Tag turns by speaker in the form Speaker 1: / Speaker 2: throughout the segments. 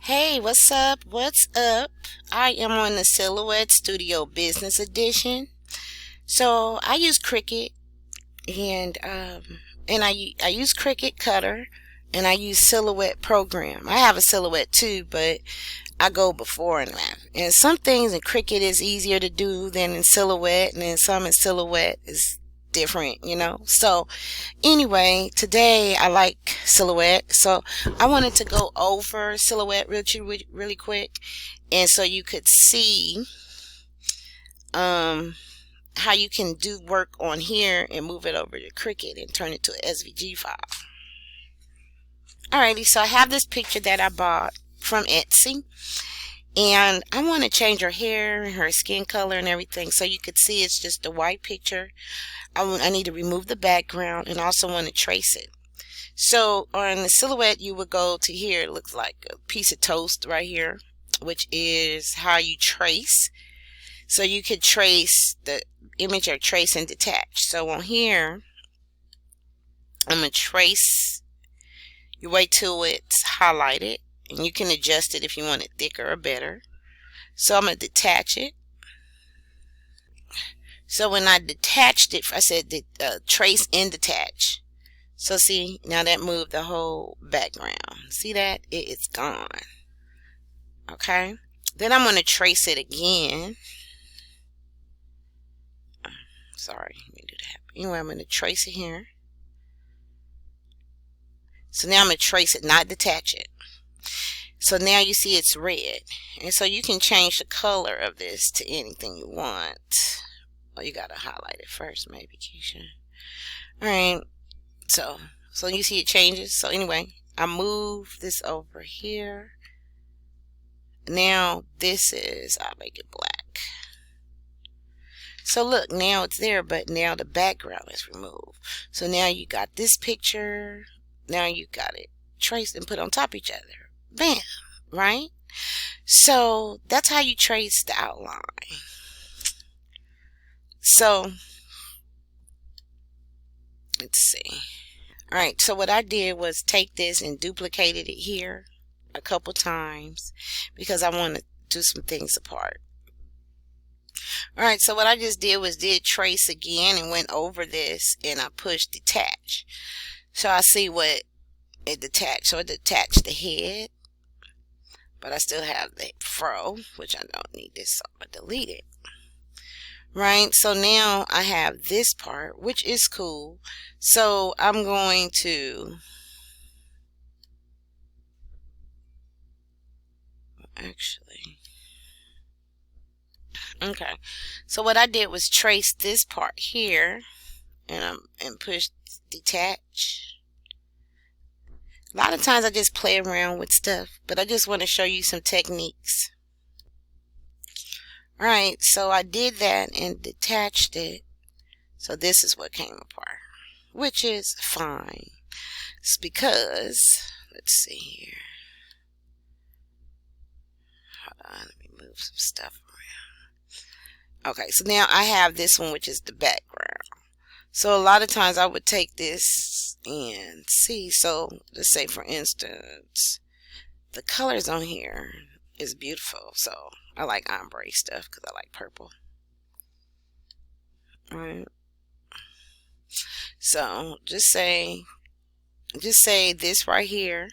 Speaker 1: Hey, what's up? What's up? I am on the Silhouette Studio Business Edition. So I use Cricut and I use Cricut Cutter and I use Silhouette Program. I have a Silhouette too, but I go before and after. And some things in Cricut is easier to do than in Silhouette, and then some in Silhouette is different. So anyway, today I like Silhouette, so I wanted to go over Silhouette really quick, and so you could see um how you can do work on here and move it over to Cricut and turn it to an SVG file. Alrighty, so I have this picture that I bought from Etsy, and I want to change her hair and her skin color and everything, so you could see it's just a white picture. I need to remove the background and also want to trace it. So on the Silhouette, you would go to here. It looks like a piece of toast right here, which is how you trace. So you could trace the image or trace and detach. So on here, I'm going to trace. You wait till it's highlighted, and you can adjust it if you want it thicker or better. So I'm going to detach it. So when I detached it, I said trace and detach. So see, now that moved the whole background. See that? It's gone. Okay. Then I'm going to trace it again. Sorry, let me do that. Anyway, I'm going to trace it here. So now I'm going to trace it, not detach it. So now you see it's red. And so you can change the color of this to anything you want. Well, you got to highlight it first, maybe, Keisha. Alright. So you see it changes. So anyway, I move this over here. Now I'll make it black. So look, now it's there, but now the background is removed. So now you got this picture. Now you got it traced and put on top of each other. Bam, right? So that's how you trace the outline. So let's see. Alright, so what I did was take this and duplicated it here a couple times because I want to do some things apart. Alright, so what I just did was trace again and went over this, and I pushed detach. So I see what it detached. So it detached the head, but I still have the fro, which I don't need this, so I'm going to delete it. Right, so now I have this part, which is cool. So I'm going to okay. So what I did was trace this part here, and push detach. A lot of times I just play around with stuff, but I just want to show you some techniques. Alright, so I did that and detached it. So this is what came apart, which is fine. It's because, let's see here. Hold on, let me move some stuff around. Okay, so now I have this one, which is the background. So a lot of times I would take this and see. So let's say, for instance, the colors on here is beautiful. So I like ombre stuff because I like purple. Alright. So just say this right here,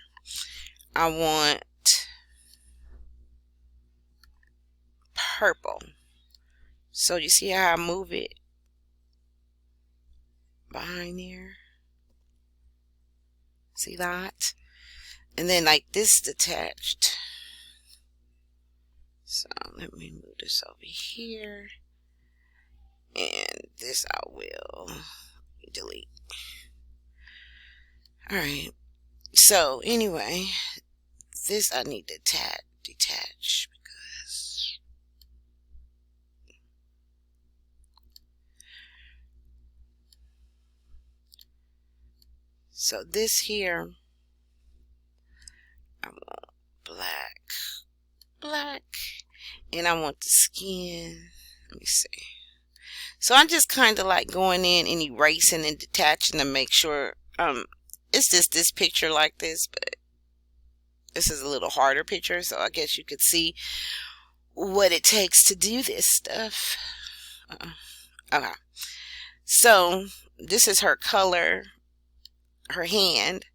Speaker 1: I want purple. So you see how I move it behind there? See that? And then like this detached. So let me move this over here. And this I will delete. Alright. So anyway, this I need to detach because so this here I want black, and I want the skin. Let me see. So I'm just kind of like going in and erasing and detaching to make sure it's just this picture like this, but This is a little harder picture, so I guess you could see what it takes to do this stuff. Okay. So this is her color, her hand.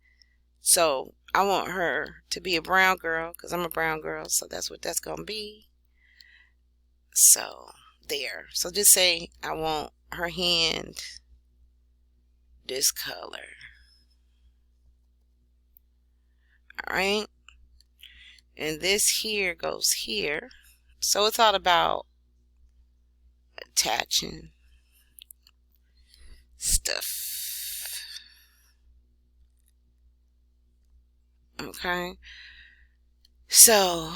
Speaker 1: So I want her to be a brown girl because I'm a brown girl. So that's what that's going to be. So there. So just say I want her hand this color. Alright. And this here goes here. So it's all about attaching stuff. Okay. So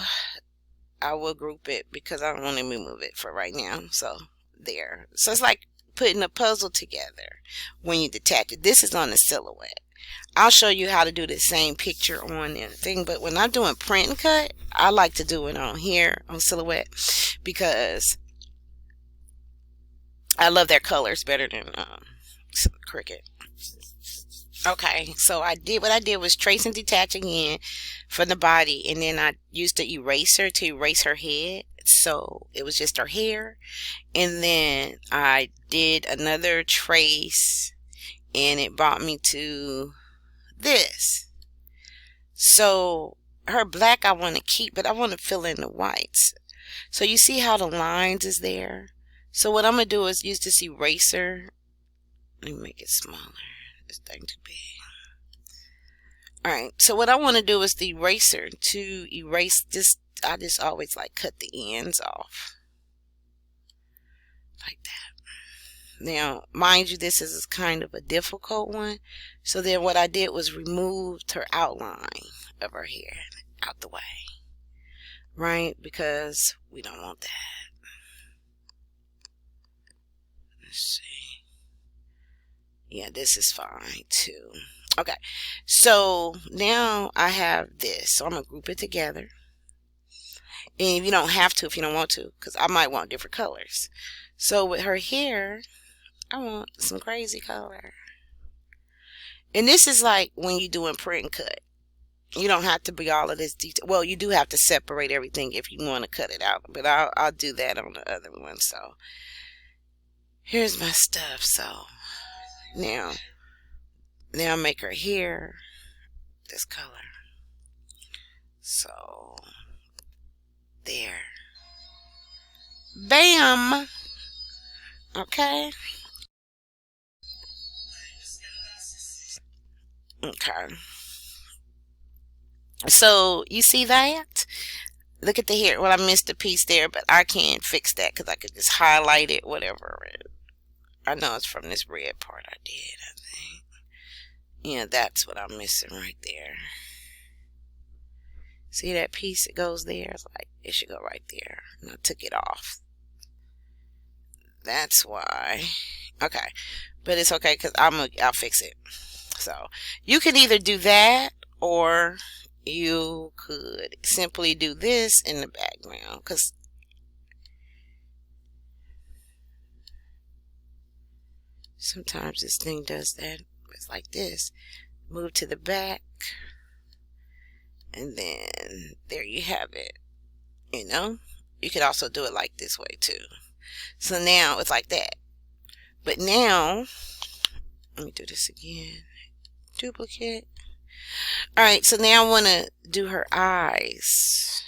Speaker 1: I will group it because I don't want to remove it for right now. So there. So it's like putting a puzzle together when you detach it. This is on the silhouette. I'll show you how to do the same picture on the thing, but when I'm doing print and cut, I like to do it on here on silhouette because I love their colors better than Cricut. Okay, so what I did was trace and detach again from the body, and then I used the eraser to erase her head, so it was just her hair. And then I did another trace, and it brought me to this. So her black I want to keep, but I want to fill in the whites. So you see how the lines is there? So what I'm going to do is use this eraser. Let me make it smaller. This thing too big. Alright, so what I want to do is the eraser to erase this. I just always like cut the ends off. Like that. Now, mind you, this is kind of a difficult one. So then what I did was removed her outline of her hair out the way. Right? Because we don't want that. Let's see. Yeah, this is fine too. Okay, so now I have this. So I'm going to group it together. And you don't have to if you don't want to, because I might want different colors. So with her hair, I want some crazy color. And this is like when you're doing print and cut. You don't have to be all of this detail. Well, you do have to separate everything if you want to cut it out. But I'll do that on the other one. So here's my stuff. So now make her hair this color. So there. Bam. Okay. Okay. So you see that? Look at the hair. Well, I missed a piece there, but I can't fix that because I could just highlight it, whatever. I know it's from this red part I did, I think. Yeah, that's what I'm missing right there. See that piece that goes there? It's like it should go right there. And I took it off. That's why. Okay. But it's okay because I'll fix it. So you can either do that or you could simply do this in the background because sometimes this thing does that. It's like this. Move to the back and then there you have it. You know, you could also do it like this way too. So now it's like that. But now let me do this again. Duplicate. Alright, so now I want to do her eyes.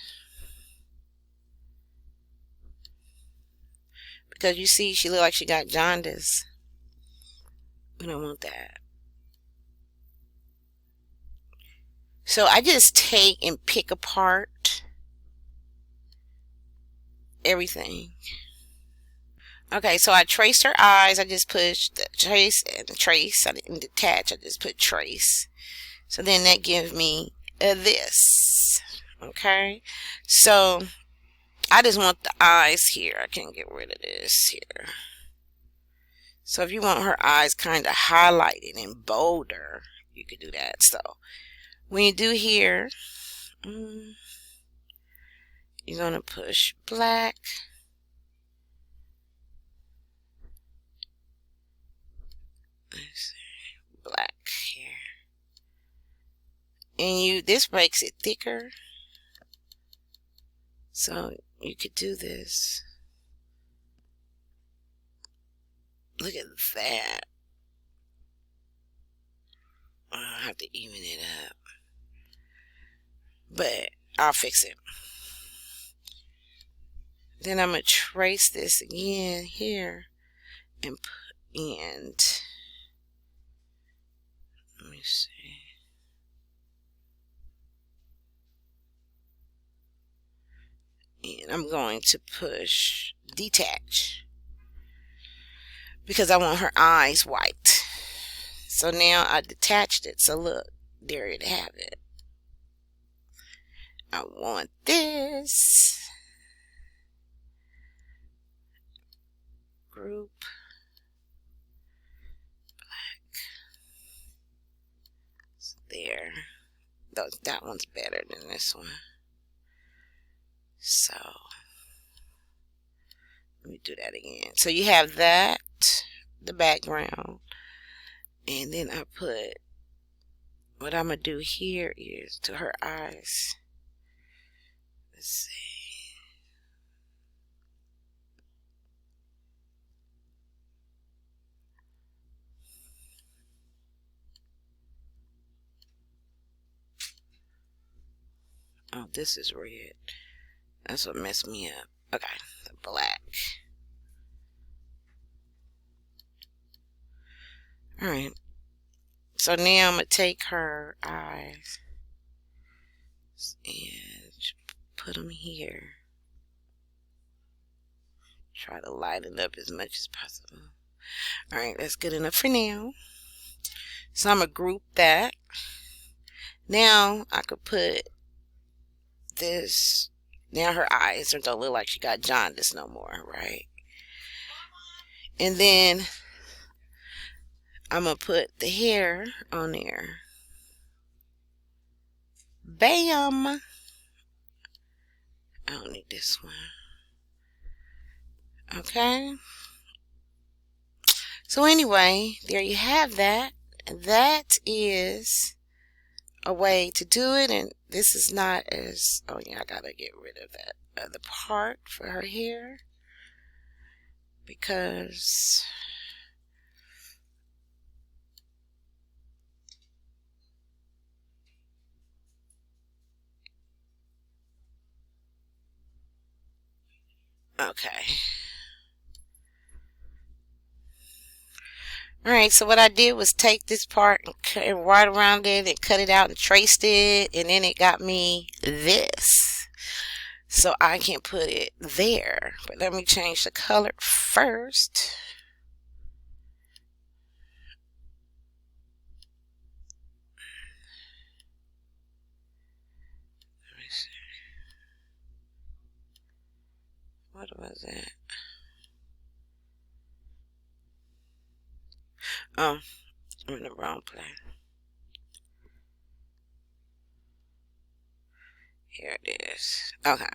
Speaker 1: Because you see, she look like she got jaundice. We don't want that. So I just take and pick apart everything. Okay, so I traced her eyes. I just pushed the trace and the trace. I didn't detach. I just put trace. So then that gives me this. Okay, so I just want the eyes here. I can get rid of this here. So if you want her eyes kind of highlighted and bolder, you could do that. So when you do here, you're going to push black. Let's see, black here. And this makes it thicker. So you could do this. Look at that. I have to even it up. But I'll fix it. Then I'm going to trace this again here and let me see. And I'm going to push detach because I want her eyes white. So now I detached it. So look, there you have it. I want this group black. So there. That one's better than this one. So let me do that again. So you have that, the background, and then I put, what I'm going to do here is to her eyes. Let's see. Oh, this is red. That's what messed me up. Okay, the black. Alright. So now I'm going to take her eyes and put them here. Try to light it up as much as possible. Alright, that's good enough for now. So I'm going to group that. Now I could put this. Now her eyes don't look like she got jaundice no more, right? And then I'm going to put the hair on there. Bam! I don't need this one. Okay. So anyway, there you have that. That is a way to do it, and this is not as, oh yeah, I gotta get rid of that other part for her hair because okay. Alright, so what I did was take this part and right around it and cut it out and traced it, and then it got me this. So I can put it there. But let me change the color first. Let me see. What was that? Oh, I'm in the wrong place. Here it is. Okay.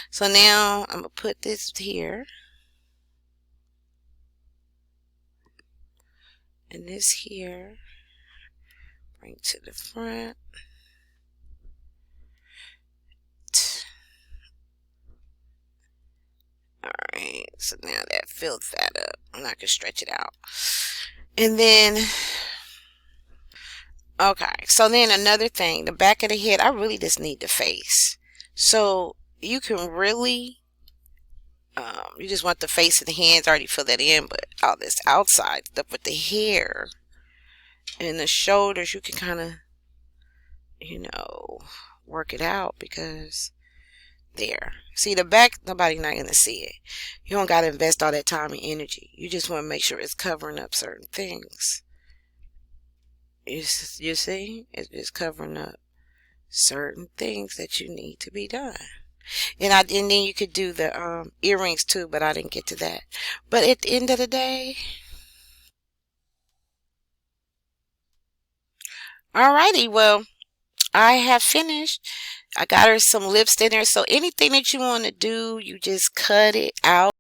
Speaker 1: So now I'm going to put this here. And this here. Bring to the front. Alright. So now that fills that up. And I can stretch it out. And then, okay. So then another thing. The back of the head. I really just need the face. So you can really, you just want the face and the hands, already fill that in, but all this outside stuff with the hair and the shoulders, you can kind of, work it out because there. See the back, nobody's not going to see it. You don't got to invest all that time and energy. You just want to make sure it's covering up certain things. You see? It's just covering up certain things that you need to be done. And then you could do the earrings too, but I didn't get to that. But at the end of the day, alrighty, well, I have finished. I got her some lips in there. So anything that you want to do, you just cut it out.